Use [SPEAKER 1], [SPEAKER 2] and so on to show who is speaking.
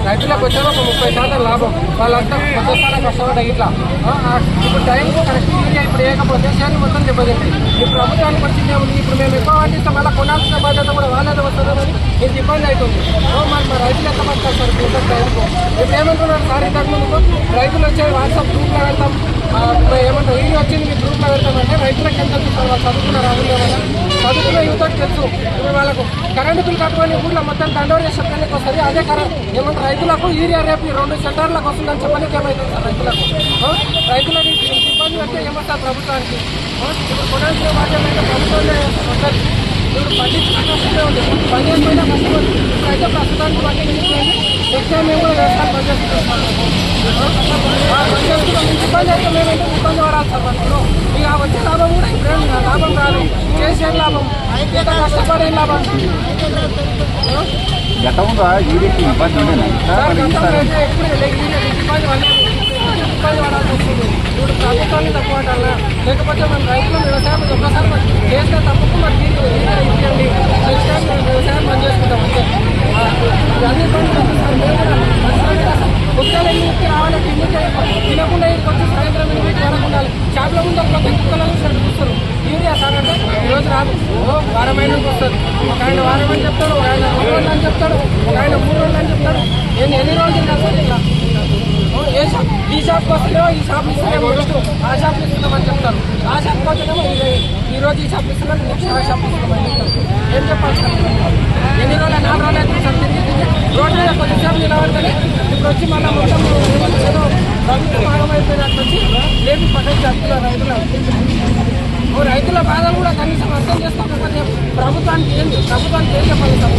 [SPEAKER 1] రైతులకు వచ్చారో ఒక 30% లాభం. వాళ్ళంతా కొద్దిసారి కష్టపడ్డా ఇట్లా ఇప్పుడు టైంకు కరెక్ట్ యూరియా ఇప్పుడు వేయకపోతే చేను మొత్తం దెబ్బతింది. ఈ ప్రభుత్వానికి వచ్చిందే ఉంది. ఇప్పుడు మేము ఎక్కువ పండిస్తే మళ్ళీ కొనాల్సిన బాధ్యత కూడా వాళ్ళదే వస్తుందని ఇది ఇబ్బంది అవుతుంది. మరి మా రైతులు ఎంత పడతారు సార్ ఇప్పుడు టైంకు? ఇప్పుడు ఏమంటున్నారు సార్, ఇంతకు ముందుకు రైతులు వచ్చే వాట్సాప్ గ్రూప్లో వెళ్తాం, ఏమంటారు వీడియో వచ్చింది మీ గ్రూప్లో వెళ్తామంటే రైతులకు ఎంత చూస్తారు? వాళ్ళు చదువుకున్నారు అవును కదా, చదువుకున్న యువతకు తెలుసు. ఇప్పుడు వాళ్ళకు కరెంటు బిల్ కట్టుకొని ఊళ్ళో మొత్తం దండోరే చెప్పడానికి వస్తుంది. అదే ఏమంటారు రైతులకు యూరియా రేపు 2 సెంటర్లకు వస్తుందని చెప్పడానికి ఏమవుతుంది సార్? రైతులకు ఇబ్బంది అంటే ఏమవుతుంది ప్రభుత్వానికి? ఇప్పుడు కొనాల్సిన బాధ్యత ప్రభుత్వాన్ని వస్తుంది. ఇప్పుడు పండించుకుంటే ఉంది, పని అయిపోయినా కష్టపడి అయితే ప్రస్తుతానికి పండి నెక్స్ట్ టైం మేము కూడా వ్యవసాయం పనిచేస్తున్నాం. ఇబ్బంది అయితే మేమైతే ఇబ్బంది పడాలి సార్. మనలో ఇక వచ్చే లాభం కూడా ఇప్పుడేం లాభం రాదు. చేసే లాభం అయితే కష్టపడే లాభం.
[SPEAKER 2] గతంలో యూరియా ఇబ్బంది ఉండేనా?
[SPEAKER 1] ఎప్పుడు ఇబ్బంది పడాల్సి వస్తుంది. ఇప్పుడు ప్రభుత్వాన్ని తక్కువ అంటారా? లేకపోతే మనం రైతులు వ్యవసాయం ఒక్కసారి చేస్తే తప్పకు మరి ఇవ్వండి, నెక్స్ట్ టైం మేము వ్యవసాయం పని చేసుకుంటాం. అంతే అన్ని పనులు కుక్కలు ఎన్నింటికి రావాలి, తినకుండా ఇంటికి వచ్చి సాయంత్రం ఎన్నింటికి వరకు ఉండాలి. షాప్లో ముందు కొత్త కుక్కలను చూస్తారు. యూరియా సార్ అంటే ఈరోజు రాదు, వారమైనకి వస్తుంది. ఒక ఆయన వారం అని చెప్తాడు, ఒక ఆయన 2 రోజులు అని చెప్తాడు, ఒక ఆయన 3 రోజులు అని చెప్తాడు. నేను ఎన్ని రోజులు తిన్నాను ఇలా ఏ షాప్ ఈ షాప్కి వస్తేనేమో ఈ షాప్ ఇస్తున్నామో ఆ షాప్ ఇస్తున్నామని చెప్తారు. ఆ షాప్కి వస్తేనేమో ఈరోజు ఈ షాప్ ఇస్తున్నాం, నెక్స్ట్ ఆ షాప్ ఇస్తున్నామని చెప్తారు. ఏం చెప్పాలి సార్? ఎన్ని రోజులు 4 రోజులు అయితే సార్ తిరిగి రోడ్డు మీద కొద్దిసేపు నిలబడితేనే ఇప్పుడు వచ్చి మళ్ళీ మొత్తం ఏదో ప్రభుత్వం భాగమైపోయినట్టు వచ్చి లేపి పక్కన చెప్తున్నారు రైతుల బాధలు కూడా కనీసం అర్థం చేసుకోకపోతే ప్రభుత్వానికి ఏం చెప్పాలి సార్?